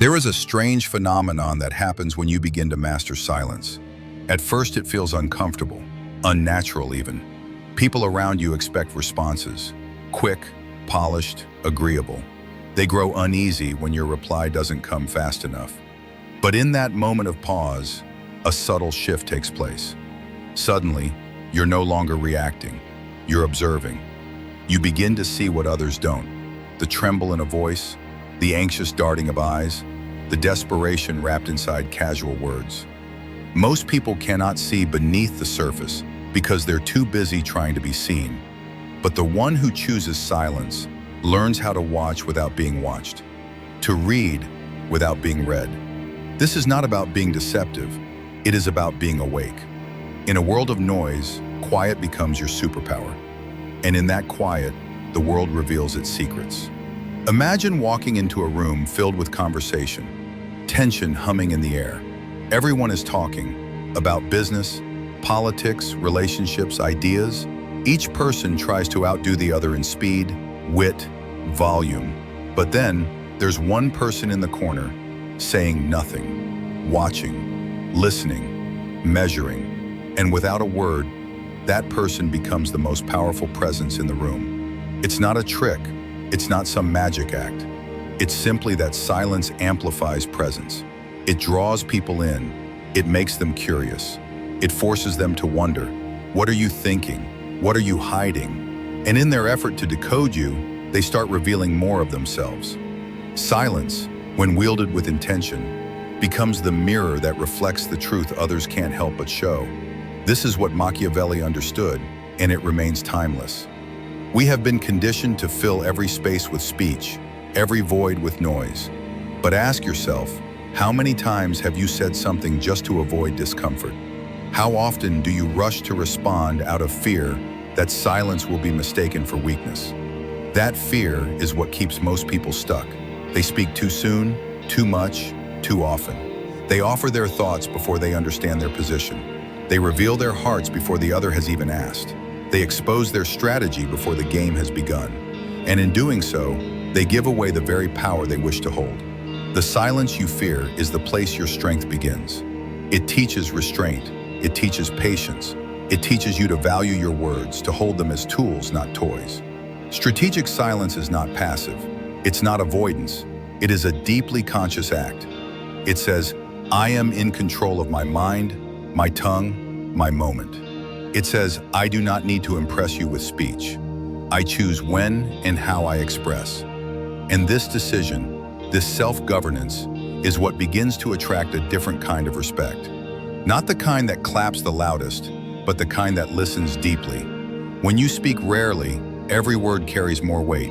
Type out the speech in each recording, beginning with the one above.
There is a strange phenomenon that happens when you begin to master silence. At first it feels uncomfortable, unnatural even. People around you expect responses, quick, polished, agreeable. They grow uneasy when your reply doesn't come fast enough. But in that moment of pause, a subtle shift takes place. Suddenly, you're no longer reacting, you're observing. You begin to see what others don't. The tremble in a voice, the anxious darting of eyes, the desperation wrapped inside casual words. Most people cannot see beneath the surface because they're too busy trying to be seen. But the one who chooses silence learns how to watch without being watched, to read without being read. This is not about being deceptive, it is about being awake. In a world of noise, quiet becomes your superpower. And in that quiet, the world reveals its secrets. Imagine walking into a room filled with conversation, tension humming in the air. Everyone is talking about business, politics, relationships, ideas. Each person tries to outdo the other in speed, wit, volume. But then, there's one person in the corner, saying nothing, watching, listening, measuring. And without a word, that person becomes the most powerful presence in the room. It's not a trick, it's not some magic act. It's simply that silence amplifies presence. It draws people in, it makes them curious. It forces them to wonder, what are you thinking? What are you hiding? And in their effort to decode you, they start revealing more of themselves. Silence, when wielded with intention, becomes the mirror that reflects the truth others can't help but show. This is what Machiavelli understood, and it remains timeless. We have been conditioned to fill every space with speech, every void with noise. But ask yourself, how many times have you said something just to avoid discomfort? How often do you rush to respond out of fear that silence will be mistaken for weakness? That fear is what keeps most people stuck. They speak too soon, too much, too often. They offer their thoughts before they understand their position. They reveal their hearts before the other has even asked. They expose their strategy before the game has begun. And in doing so, they give away the very power they wish to hold. The silence you fear is the place your strength begins. It teaches restraint. It teaches patience. It teaches you to value your words, to hold them as tools, not toys. Strategic silence is not passive. It's not avoidance. It is a deeply conscious act. It says, I am in control of my mind, my tongue, my moment. It says, I do not need to impress you with speech. I choose when and how I express. And this decision, this self-governance, is what begins to attract a different kind of respect. Not the kind that claps the loudest, but the kind that listens deeply. When you speak rarely, every word carries more weight.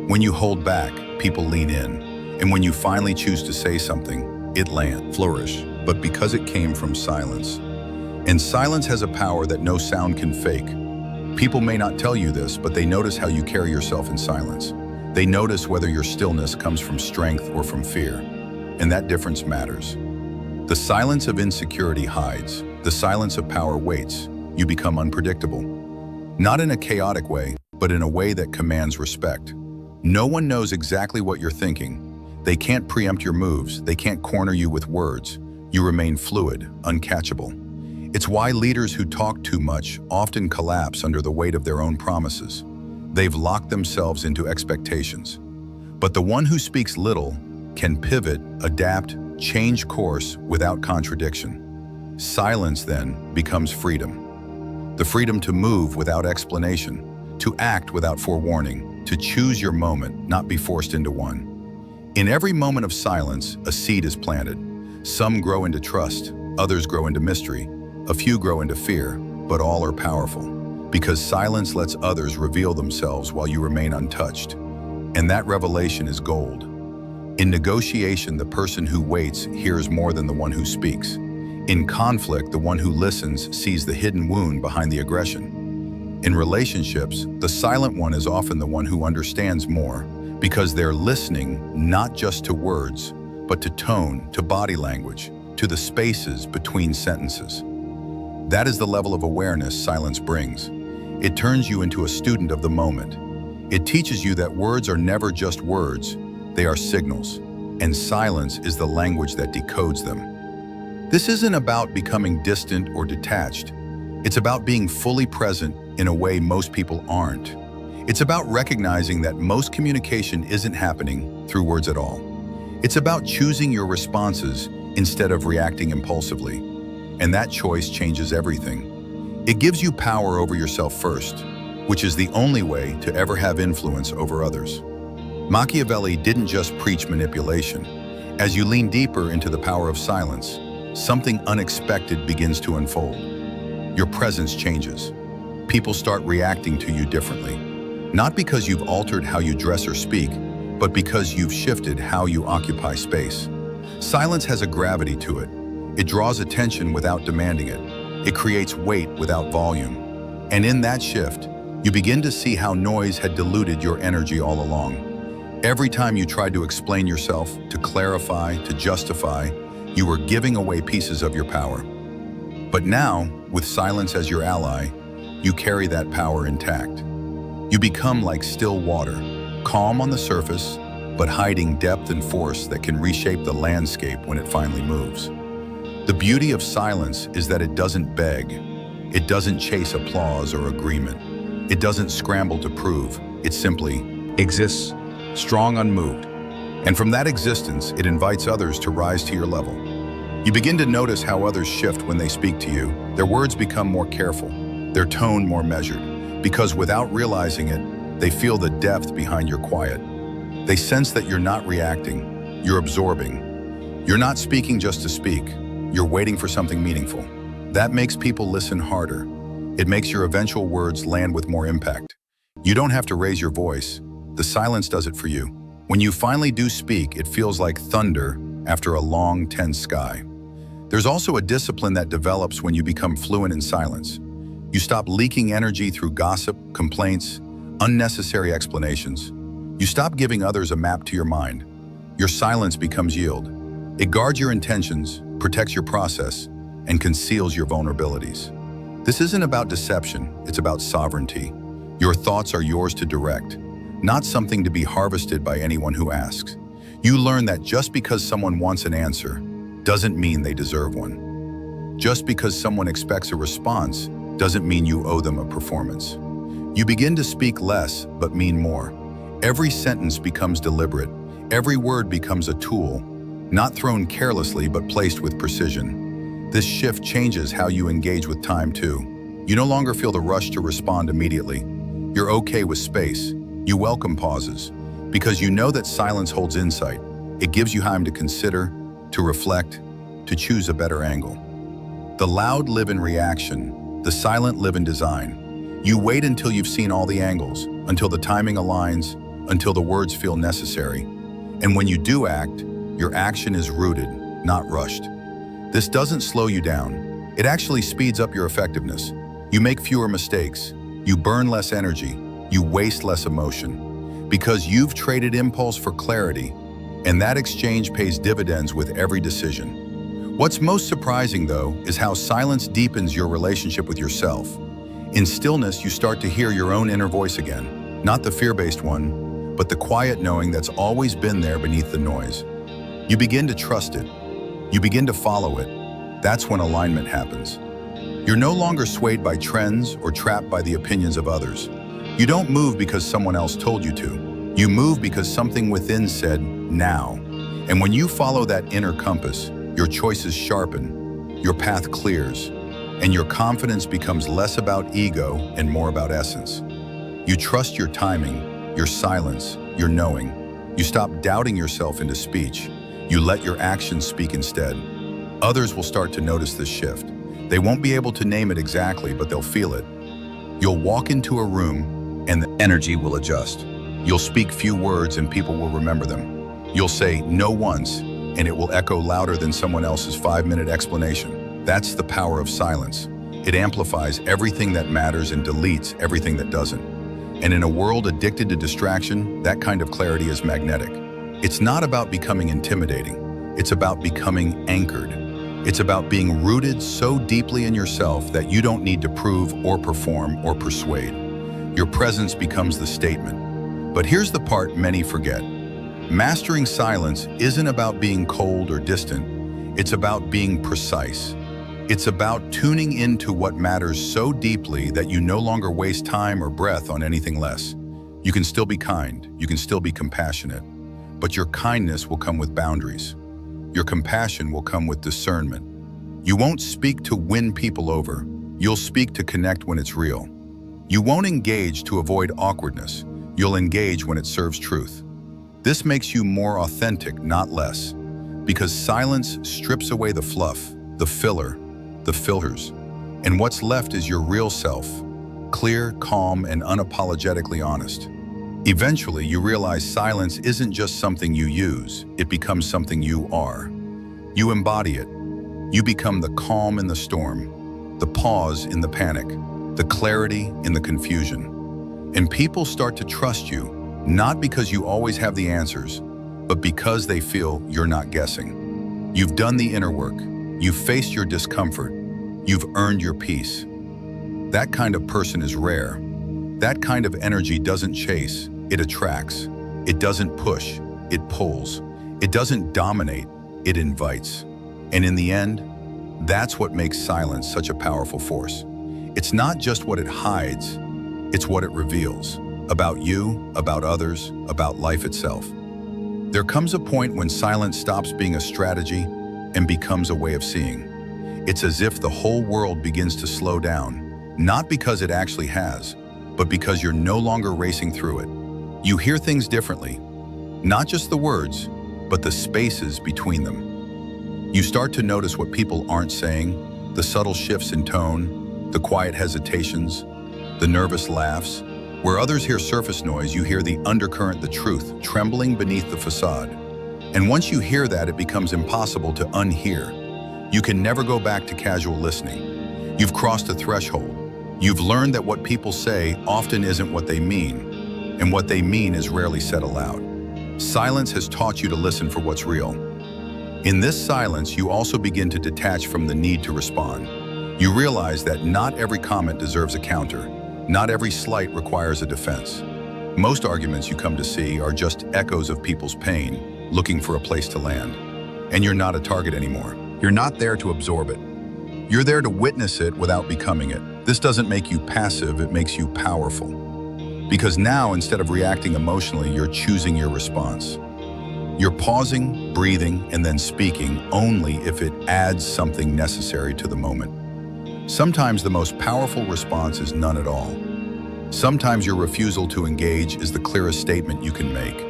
When you hold back, people lean in. And when you finally choose to say something, it lands, flourish, but because it came from silence. And silence has a power that no sound can fake. People may not tell you this, but they notice how you carry yourself in silence. They notice whether your stillness comes from strength or from fear. And that difference matters. The silence of insecurity hides. The silence of power waits. You become unpredictable. Not in a chaotic way, but in a way that commands respect. No one knows exactly what you're thinking. They can't preempt your moves. They can't corner you with words. You remain fluid, uncatchable. It's why leaders who talk too much often collapse under the weight of their own promises. They've locked themselves into expectations. But the one who speaks little can pivot, adapt, change course without contradiction. Silence then becomes freedom. The freedom to move without explanation, to act without forewarning, to choose your moment, not be forced into one. In every moment of silence, a seed is planted. Some grow into trust, others grow into mystery, a few grow into fear, but all are powerful. Because silence lets others reveal themselves while you remain untouched. And that revelation is gold. In negotiation, the person who waits hears more than the one who speaks. In conflict, the one who listens sees the hidden wound behind the aggression. In relationships, the silent one is often the one who understands more, because they're listening not just to words, but to tone, to body language, to the spaces between sentences. That is the level of awareness silence brings. It turns you into a student of the moment. It teaches you that words are never just words, they are signals. and silence is the language that decodes them. This isn't about becoming distant or detached. It's about being fully present in a way most people aren't. It's about recognizing that most communication isn't happening through words at all. It's about choosing your responses instead of reacting impulsively. And that choice changes everything. It gives you power over yourself first, which is the only way to ever have influence over others. Machiavelli didn't just preach manipulation. As you lean deeper into the power of silence, something unexpected begins to unfold. Your presence changes. People start reacting to you differently. Not because you've altered how you dress or speak, but because you've shifted how you occupy space. Silence has a gravity to it. It draws attention without demanding it. It creates weight without volume. And in that shift, you begin to see how noise had diluted your energy all along. Every time you tried to explain yourself, to clarify, to justify, you were giving away pieces of your power. But now, with silence as your ally, you carry that power intact. You become like still water, calm on the surface, but hiding depth and force that can reshape the landscape when it finally moves. The beauty of silence is that it doesn't beg. It doesn't chase applause or agreement. It doesn't scramble to prove. It simply exists, strong, unmoved. And from that existence, it invites others to rise to your level. You begin to notice how others shift when they speak to you. Their words become more careful, their tone more measured, because without realizing it, they feel the depth behind your quiet. They sense that you're not reacting, you're absorbing. You're not speaking just to speak, you're waiting for something meaningful. That makes people listen harder. It makes your eventual words land with more impact. You don't have to raise your voice. The silence does it for you. When you finally do speak, it feels like thunder after a long, tense sky. There's also a discipline that develops when you become fluent in silence. You stop leaking energy through gossip, complaints, unnecessary explanations. You stop giving others a map to your mind. Your silence becomes yield. It guards your intentions, protects your process, and conceals your vulnerabilities. This isn't about deception, it's about sovereignty. Your thoughts are yours to direct, not something to be harvested by anyone who asks. You learn that just because someone wants an answer doesn't mean they deserve one. Just because someone expects a response doesn't mean you owe them a performance. You begin to speak less, but mean more. Every sentence becomes deliberate. Every word becomes a tool, not thrown carelessly, but placed with precision. This shift changes how you engage with time too. You no longer feel the rush to respond immediately. You're okay with space. You welcome pauses, because you know that silence holds insight. It gives you time to consider, to reflect, to choose a better angle. The loud live in reaction, the silent live in design. You wait until you've seen all the angles, until the timing aligns, until the words feel necessary. And when you do act, your action is rooted, not rushed. This doesn't slow you down. It actually speeds up your effectiveness. You make fewer mistakes. You burn less energy. You waste less emotion. Because you've traded impulse for clarity, and that exchange pays dividends with every decision. What's most surprising, though, is how silence deepens your relationship with yourself. In stillness, you start to hear your own inner voice again, not the fear-based one, but the quiet knowing that's always been there beneath the noise. You begin to trust it. You begin to follow it. That's when alignment happens. You're no longer swayed by trends or trapped by the opinions of others. You don't move because someone else told you to. You move because something within said, now. And when you follow that inner compass, your choices sharpen, your path clears, and your confidence becomes less about ego and more about essence. You trust your timing, your silence, your knowing. You stop doubting yourself into speech. You let your actions speak instead. Others will start to notice this shift. They won't be able to name it exactly, but they'll feel it. You'll walk into a room and the energy will adjust. You'll speak few words and people will remember them. You'll say no once and it will echo louder than someone else's 5-minute explanation. That's the power of silence. It amplifies everything that matters and deletes everything that doesn't. And in a world addicted to distraction, that kind of clarity is magnetic. It's not about becoming intimidating. It's about becoming anchored. It's about being rooted so deeply in yourself that you don't need to prove or perform or persuade. Your presence becomes the statement. But here's the part many forget. Mastering silence isn't about being cold or distant. It's about being precise. It's about tuning into what matters so deeply that you no longer waste time or breath on anything less. You can still be kind, you can still be compassionate, but your kindness will come with boundaries. Your compassion will come with discernment. You won't speak to win people over. You'll speak to connect when it's real. You won't engage to avoid awkwardness. You'll engage when it serves truth. This makes you more authentic, not less, because silence strips away the fluff, the filler, the filters, and what's left is your real self, clear, calm, and unapologetically honest. Eventually, you realize silence isn't just something you use, it becomes something you are. You embody it. You become the calm in the storm, the pause in the panic, the clarity in the confusion. And people start to trust you, not because you always have the answers, but because they feel you're not guessing. You've done the inner work. You've faced your discomfort. You've earned your peace. That kind of person is rare. That kind of energy doesn't chase, it attracts. It doesn't push, it pulls. It doesn't dominate, it invites. And in the end, that's what makes silence such a powerful force. It's not just what it hides, it's what it reveals. About you, about others, about life itself. There comes a point when silence stops being a strategy and becomes a way of seeing. It's as if the whole world begins to slow down, not because it actually has, but because you're no longer racing through it. You hear things differently, not just the words, but the spaces between them. You start to notice what people aren't saying, the subtle shifts in tone, the quiet hesitations, the nervous laughs. Where others hear surface noise, you hear the undercurrent, the truth, trembling beneath the facade. And once you hear that, it becomes impossible to unhear. You can never go back to casual listening. You've crossed a threshold. You've learned that what people say often isn't what they mean, and what they mean is rarely said aloud. Silence has taught you to listen for what's real. In this silence, you also begin to detach from the need to respond. You realize that not every comment deserves a counter. Not every slight requires a defense. Most arguments you come to see are just echoes of people's pain, looking for a place to land. And you're not a target anymore. You're not there to absorb it. You're there to witness it without becoming it. This doesn't make you passive, it makes you powerful. Because now, instead of reacting emotionally, you're choosing your response. You're pausing, breathing, and then speaking only if it adds something necessary to the moment. Sometimes the most powerful response is none at all. Sometimes your refusal to engage is the clearest statement you can make.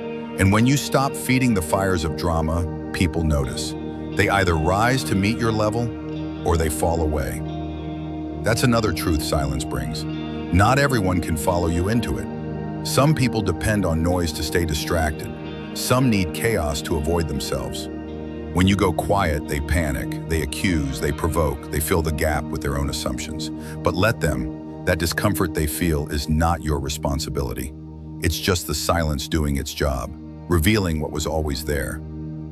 And when you stop feeding the fires of drama, people notice. They either rise to meet your level, or they fall away. That's another truth silence brings. Not everyone can follow you into it. Some people depend on noise to stay distracted. Some need chaos to avoid themselves. When you go quiet, they panic, they accuse, they provoke, they fill the gap with their own assumptions. But let them. That discomfort they feel is not your responsibility. It's just the silence doing its job, revealing what was always there.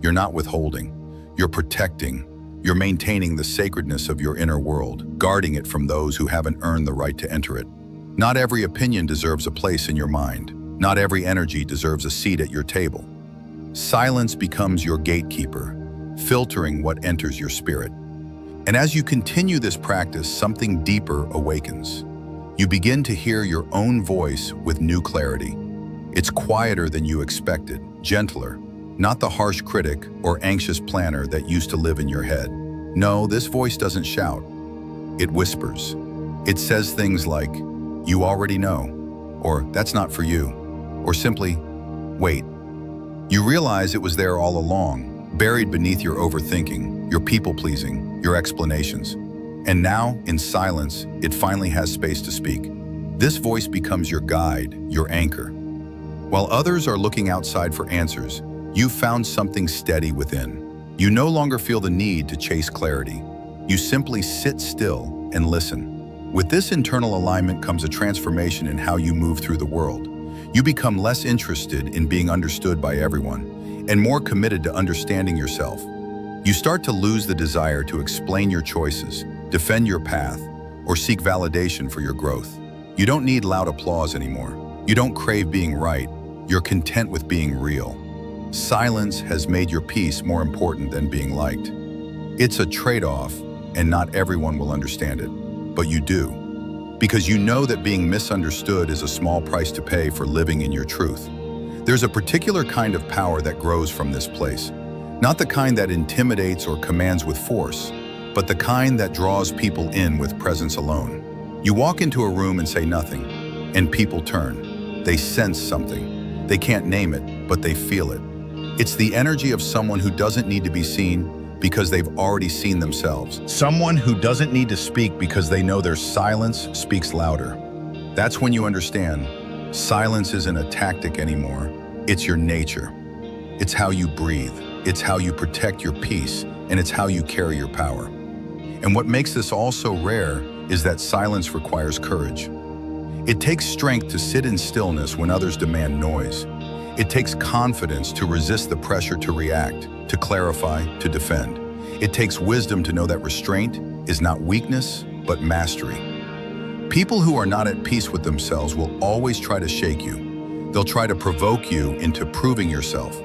You're not withholding. You're protecting. You're maintaining the sacredness of your inner world, guarding it from those who haven't earned the right to enter it. Not every opinion deserves a place in your mind. Not every energy deserves a seat at your table. Silence becomes your gatekeeper, filtering what enters your spirit. And as you continue this practice, something deeper awakens. You begin to hear your own voice with new clarity. It's quieter than you expected, gentler, not the harsh critic or anxious planner that used to live in your head. No, this voice doesn't shout. It whispers. It says things like, "You already know," or "That's not for you," or simply, "Wait." You realize it was there all along, buried beneath your overthinking, your people-pleasing, your explanations. And now, in silence, it finally has space to speak. This voice becomes your guide, your anchor. While others are looking outside for answers, you've found something steady within. You no longer feel the need to chase clarity. You simply sit still and listen. With this internal alignment comes a transformation in how you move through the world. You become less interested in being understood by everyone and more committed to understanding yourself. You start to lose the desire to explain your choices, defend your path, or seek validation for your growth. You don't need loud applause anymore. You don't crave being right. You're content with being real. Silence has made your peace more important than being liked. It's a trade-off, and not everyone will understand it, but you do. Because you know that being misunderstood is a small price to pay for living in your truth. There's a particular kind of power that grows from this place. Not the kind that intimidates or commands with force, but the kind that draws people in with presence alone. You walk into a room and say nothing, and people turn. They sense something. They can't name it, but they feel it. It's the energy of someone who doesn't need to be seen because they've already seen themselves. Someone who doesn't need to speak because they know their silence speaks louder. That's when you understand silence isn't a tactic anymore. It's your nature. It's how you breathe. It's how you protect your peace, and it's how you carry your power. And what makes this all so rare is that silence requires courage. It takes strength to sit in stillness when others demand noise. It takes confidence to resist the pressure to react, to clarify, to defend. It takes wisdom to know that restraint is not weakness, but mastery. People who are not at peace with themselves will always try to shake you. They'll try to provoke you into proving yourself.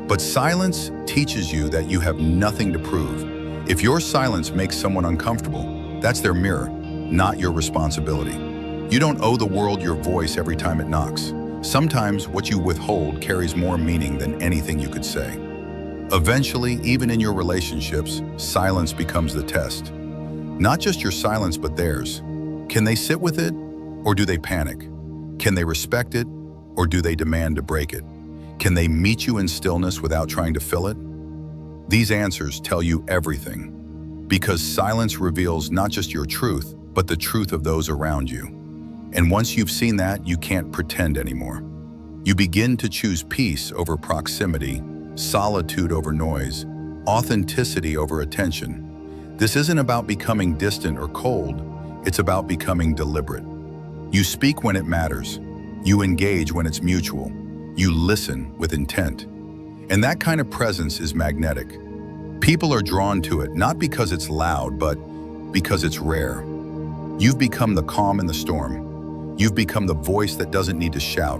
But silence teaches you that you have nothing to prove. If your silence makes someone uncomfortable, that's their mirror, not your responsibility. You don't owe the world your voice every time it knocks. Sometimes what you withhold carries more meaning than anything you could say. Eventually, even in your relationships, silence becomes the test. Not just your silence, but theirs. Can they sit with it, or do they panic? Can they respect it, or do they demand to break it? Can they meet you in stillness without trying to fill it? These answers tell you everything. Because silence reveals not just your truth, but the truth of those around you. And once you've seen that, you can't pretend anymore. You begin to choose peace over proximity, solitude over noise, authenticity over attention. This isn't about becoming distant or cold, it's about becoming deliberate. You speak when it matters. You engage when it's mutual. You listen with intent. And that kind of presence is magnetic. People are drawn to it not because it's loud, but because it's rare. You've become the calm in the storm. You've become the voice that doesn't need to shout.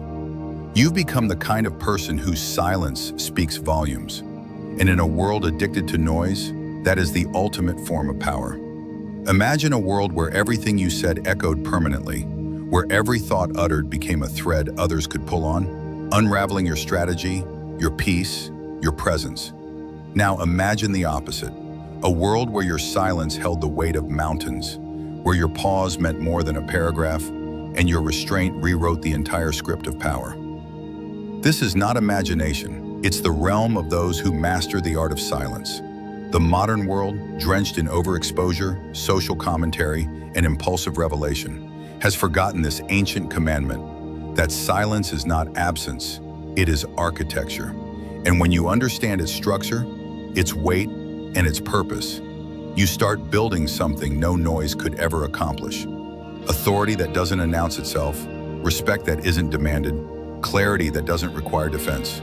You've become the kind of person whose silence speaks volumes. And in a world addicted to noise, that is the ultimate form of power. Imagine a world where everything you said echoed permanently, where every thought uttered became a thread others could pull on, unraveling your strategy, your peace, your presence. Now imagine the opposite, a world where your silence held the weight of mountains, where your pause meant more than a paragraph, and your restraint rewrote the entire script of power. This is not imagination. It's the realm of those who master the art of silence. The modern world, drenched in overexposure, social commentary, and impulsive revelation, has forgotten this ancient commandment that silence is not absence, it is architecture. And when you understand its structure, its weight, and its purpose, you start building something no noise could ever accomplish. Authority that doesn't announce itself, respect that isn't demanded, clarity that doesn't require defense.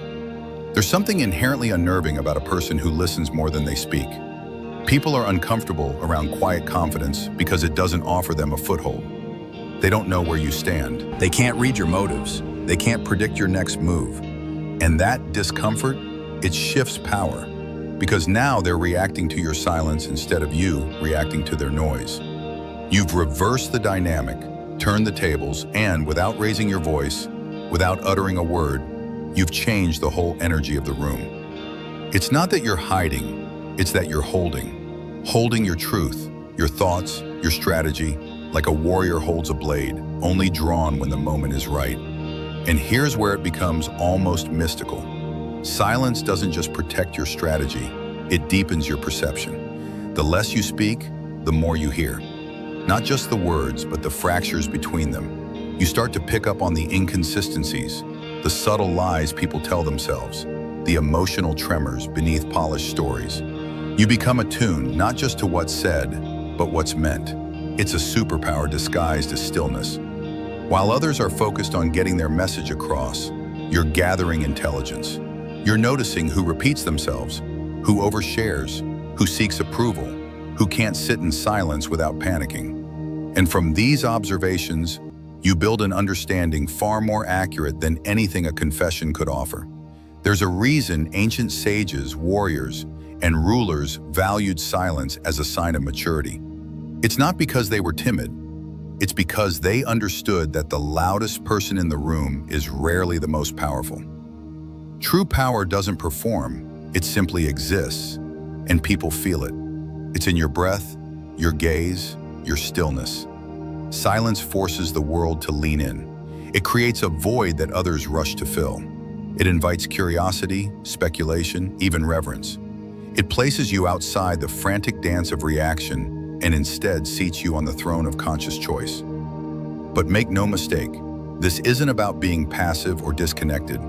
There's something inherently unnerving about a person who listens more than they speak. People are uncomfortable around quiet confidence because it doesn't offer them a foothold. They don't know where you stand. They can't read your motives. They can't predict your next move. And that discomfort, it shifts power, because now they're reacting to your silence instead of you reacting to their noise. You've reversed the dynamic, turned the tables, and without raising your voice, without uttering a word, you've changed the whole energy of the room. It's not that you're hiding, it's that you're holding your truth, your thoughts, your strategy, like a warrior holds a blade, only drawn when the moment is right. And here's where it becomes almost mystical. Silence doesn't just protect your strategy, it deepens your perception. The less you speak, the more you hear. Not just the words, but the fractures between them. You start to pick up on the inconsistencies, the subtle lies people tell themselves, the emotional tremors beneath polished stories. You become attuned not just to what's said, but what's meant. It's a superpower disguised as stillness. While others are focused on getting their message across, you're gathering intelligence. You're noticing who repeats themselves, who overshares, who seeks approval, who can't sit in silence without panicking. And from these observations, you build an understanding far more accurate than anything a confession could offer. There's a reason ancient sages, warriors, and rulers valued silence as a sign of maturity. It's not because they were timid. It's because they understood that the loudest person in the room is rarely the most powerful. True power doesn't perform, it simply exists, and people feel it. It's in your breath, your gaze, your stillness. Silence forces the world to lean in. It creates a void that others rush to fill. It invites curiosity, speculation, even reverence. It places you outside the frantic dance of reaction and instead seats you on the throne of conscious choice. But make no mistake, this isn't about being passive or disconnected.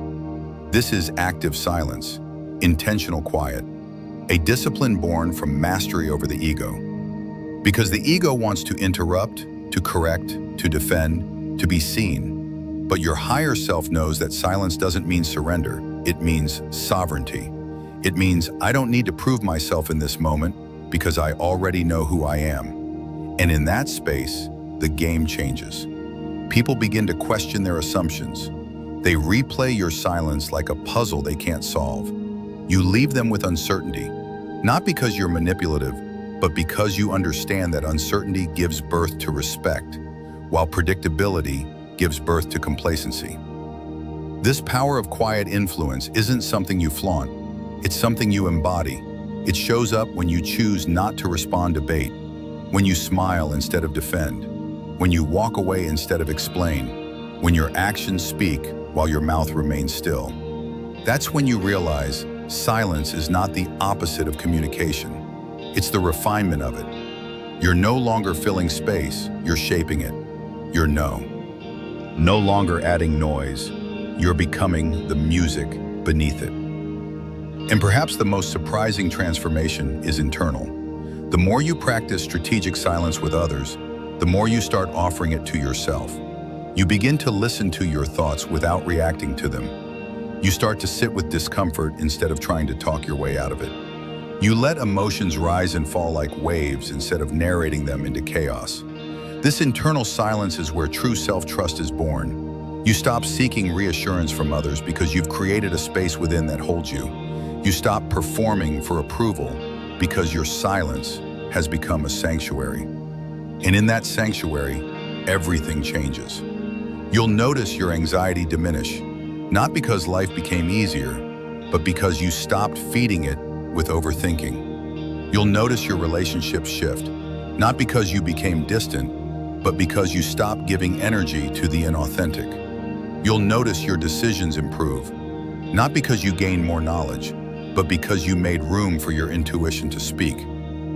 This is active silence, intentional quiet, a discipline born from mastery over the ego. Because the ego wants to interrupt, to correct, to defend, to be seen. But your higher self knows that silence doesn't mean surrender, it means sovereignty. It means I don't need to prove myself in this moment because I already know who I am. And in that space, the game changes. People begin to question their assumptions. They replay your silence like a puzzle they can't solve. You leave them with uncertainty, not because you're manipulative, but because you understand that uncertainty gives birth to respect, while predictability gives birth to complacency. This power of quiet influence isn't something you flaunt, it's something you embody. It shows up when you choose not to respond to bait, when you smile instead of defend, when you walk away instead of explain, when your actions speak while your mouth remains still. That's when you realize silence is not the opposite of communication. It's the refinement of it. You're no longer filling space, you're shaping it. You're no longer adding noise, you're becoming the music beneath it. And perhaps the most surprising transformation is internal. The more you practice strategic silence with others, the more you start offering it to yourself. You begin to listen to your thoughts without reacting to them. You start to sit with discomfort instead of trying to talk your way out of it. You let emotions rise and fall like waves instead of narrating them into chaos. This internal silence is where true self-trust is born. You stop seeking reassurance from others because you've created a space within that holds you. You stop performing for approval because your silence has become a sanctuary. And in that sanctuary, everything changes. You'll notice your anxiety diminish, not because life became easier, but because you stopped feeding it with overthinking. You'll notice your relationships shift, not because you became distant, but because you stopped giving energy to the inauthentic. You'll notice your decisions improve, not because you gained more knowledge, but because you made room for your intuition to speak.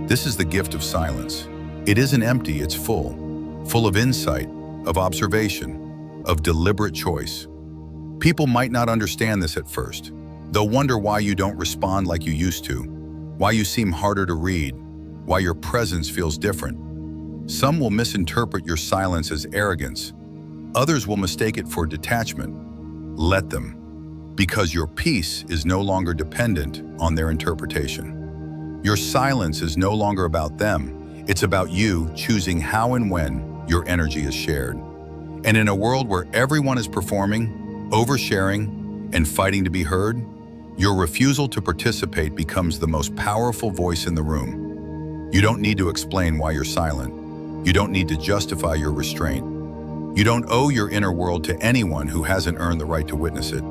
This is the gift of silence. It isn't empty, it's full of insight, of observation, of deliberate choice. People might not understand this at first. They'll wonder why you don't respond like you used to, why you seem harder to read, why your presence feels different. Some will misinterpret your silence as arrogance. Others will mistake it for detachment. Let them, because your peace is no longer dependent on their interpretation. Your silence is no longer about them. It's about you choosing how and when your energy is shared. And in a world where everyone is performing, oversharing, and fighting to be heard, your refusal to participate becomes the most powerful voice in the room. You don't need to explain why you're silent. You don't need to justify your restraint. You don't owe your inner world to anyone who hasn't earned the right to witness it.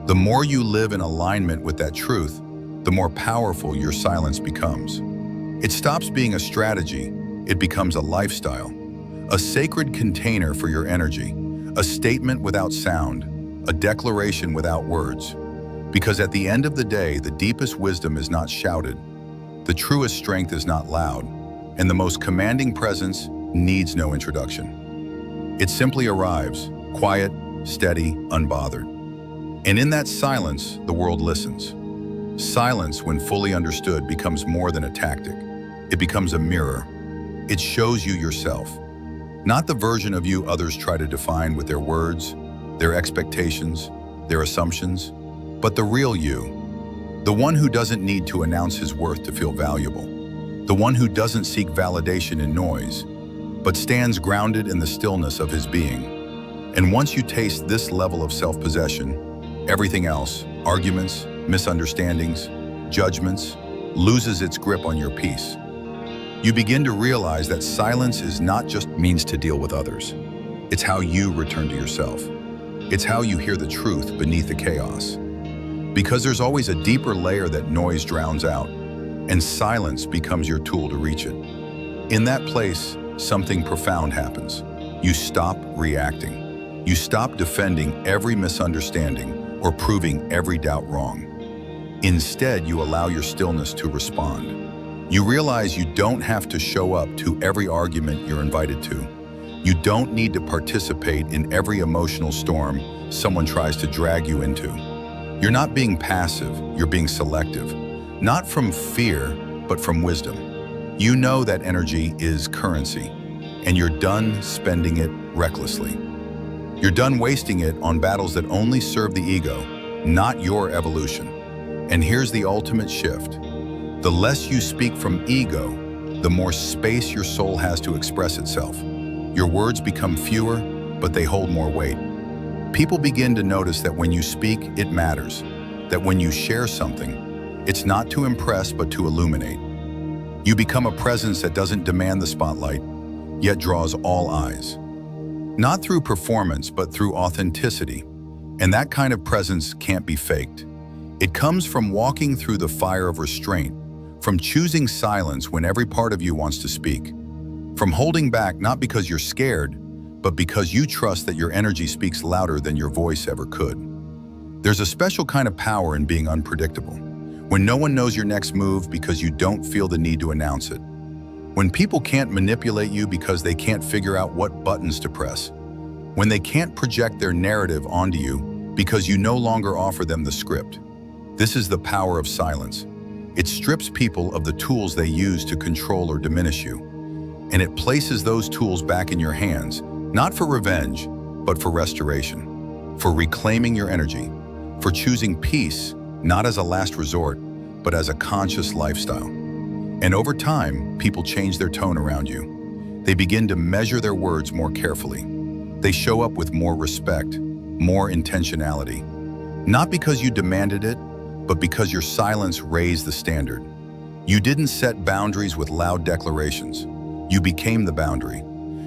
The more you live in alignment with that truth, the more powerful your silence becomes. It stops being a strategy, it becomes a lifestyle, a sacred container for your energy, a statement without sound, a declaration without words. Because at the end of the day, the deepest wisdom is not shouted, the truest strength is not loud, and the most commanding presence needs no introduction. It simply arrives, quiet, steady, unbothered. And in that silence, the world listens. Silence, when fully understood, becomes more than a tactic. It becomes a mirror. It shows you yourself. Not the version of you others try to define with their words, their expectations, their assumptions, but the real you. The one who doesn't need to announce his worth to feel valuable. The one who doesn't seek validation in noise, but stands grounded in the stillness of his being. And once you taste this level of self-possession, everything else, arguments, misunderstandings, judgments, loses its grip on your peace. You begin to realize that silence is not just means to deal with others. It's how you return to yourself. It's how you hear the truth beneath the chaos. Because there's always a deeper layer that noise drowns out, and silence becomes your tool to reach it. In that place, something profound happens. You stop reacting. You stop defending every misunderstanding or proving every doubt wrong. Instead, you allow your stillness to respond. You realize you don't have to show up to every argument you're invited to. You don't need to participate in every emotional storm someone tries to drag you into. You're not being passive, you're being selective. Not from fear, but from wisdom. You know that energy is currency, and you're done spending it recklessly. You're done wasting it on battles that only serve the ego, not your evolution. And here's the ultimate shift. The less you speak from ego, the more space your soul has to express itself. Your words become fewer, but they hold more weight. People begin to notice that when you speak, it matters. That when you share something, it's not to impress, but to illuminate. You become a presence that doesn't demand the spotlight, yet draws all eyes. Not through performance, but through authenticity. And that kind of presence can't be faked. It comes from walking through the fire of restraint, from choosing silence when every part of you wants to speak, from holding back not because you're scared, but because you trust that your energy speaks louder than your voice ever could. There's a special kind of power in being unpredictable, when no one knows your next move because you don't feel the need to announce it. When people can't manipulate you because they can't figure out what buttons to press. When they can't project their narrative onto you because you no longer offer them the script. This is the power of silence. It strips people of the tools they use to control or diminish you. And it places those tools back in your hands, not for revenge, but for restoration, for reclaiming your energy, for choosing peace, not as a last resort, but as a conscious lifestyle. And over time, people change their tone around you. They begin to measure their words more carefully. They show up with more respect, more intentionality. Not because you demanded it, but because your silence raised the standard. You didn't set boundaries with loud declarations. You became the boundary.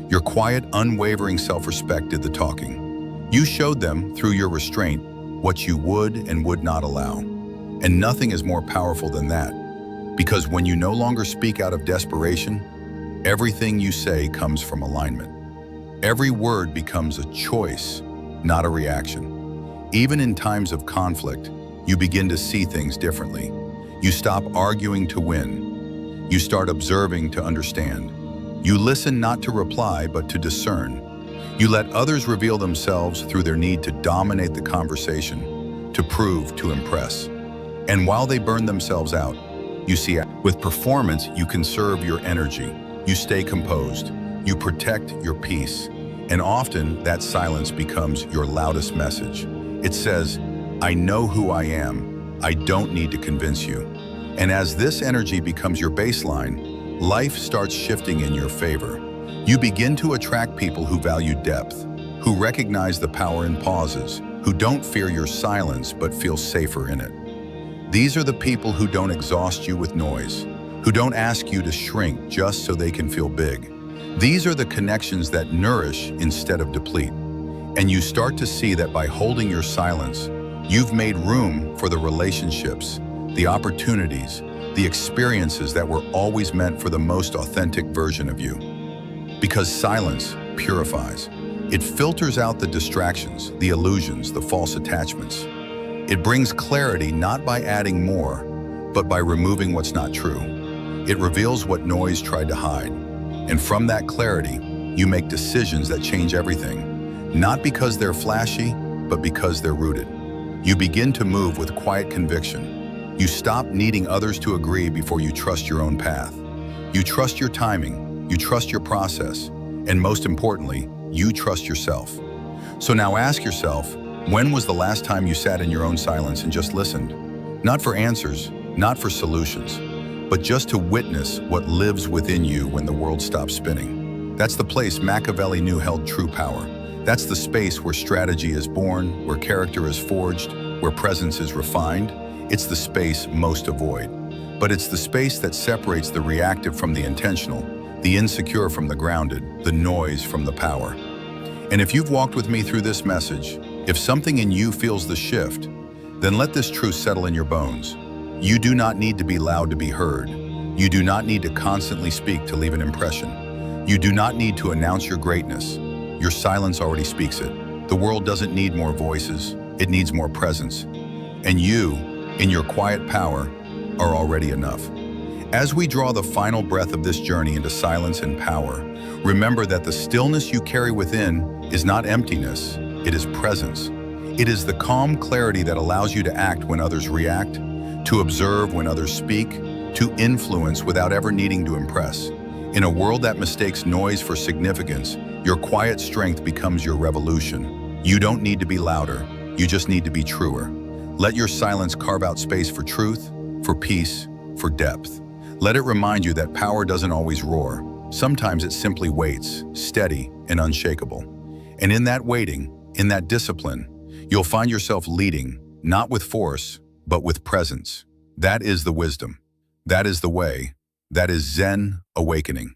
Your quiet, unwavering self-respect did the talking. You showed them, through your restraint, what you would and would not allow. And nothing is more powerful than that. Because when you no longer speak out of desperation, everything you say comes from alignment. Every word becomes a choice, not a reaction. Even in times of conflict, you begin to see things differently. You stop arguing to win. You start observing to understand. You listen not to reply, but to discern. You let others reveal themselves through their need to dominate the conversation, to prove, to impress. And while they burn themselves out, you see, with performance, you conserve your energy. You stay composed. You protect your peace. And often, that silence becomes your loudest message. It says, I know who I am. I don't need to convince you. And as this energy becomes your baseline, life starts shifting in your favor. You begin to attract people who value depth, who recognize the power in pauses, who don't fear your silence but feel safer in it. These are the people who don't exhaust you with noise, who don't ask you to shrink just so they can feel big. These are the connections that nourish instead of deplete. And you start to see that by holding your silence, you've made room for the relationships, the opportunities, the experiences that were always meant for the most authentic version of you. Because silence purifies. It filters out the distractions, the illusions, the false attachments. It brings clarity not by adding more, but by removing what's not true. It reveals what noise tried to hide. And from that clarity, you make decisions that change everything. Not because they're flashy, but because they're rooted. You begin to move with quiet conviction. You stop needing others to agree before you trust your own path. You trust your timing, you trust your process, and most importantly, you trust yourself. So now ask yourself, when was the last time you sat in your own silence and just listened? Not for answers, not for solutions, but just to witness what lives within you when the world stops spinning. That's the place Machiavelli knew held true power. That's the space where strategy is born, where character is forged, Where presence is refined, it's the space most avoid. But it's the space that separates the reactive from the intentional, the insecure from the grounded, the noise from the power. And if you've walked with me through this message, if something in you feels the shift, then let this truth settle in your bones. You do not need to be loud to be heard. You do not need to constantly speak to leave an impression. You do not need to announce your greatness. Your silence already speaks it. The world doesn't need more voices, it needs more presence. And you, in your quiet power, are already enough. As we draw the final breath of this journey into silence and power, remember that the stillness you carry within is not emptiness, it is presence. It is the calm clarity that allows you to act when others react, to observe when others speak, to influence without ever needing to impress. In a world that mistakes noise for significance, your quiet strength becomes your revolution. You don't need to be louder, you just need to be truer. Let your silence carve out space for truth, for peace, for depth. Let it remind you that power doesn't always roar. Sometimes it simply waits, steady and unshakable. And in that waiting, in that discipline, you'll find yourself leading, not with force, but with presence. That is the wisdom. That is the way. That is Zen awakening.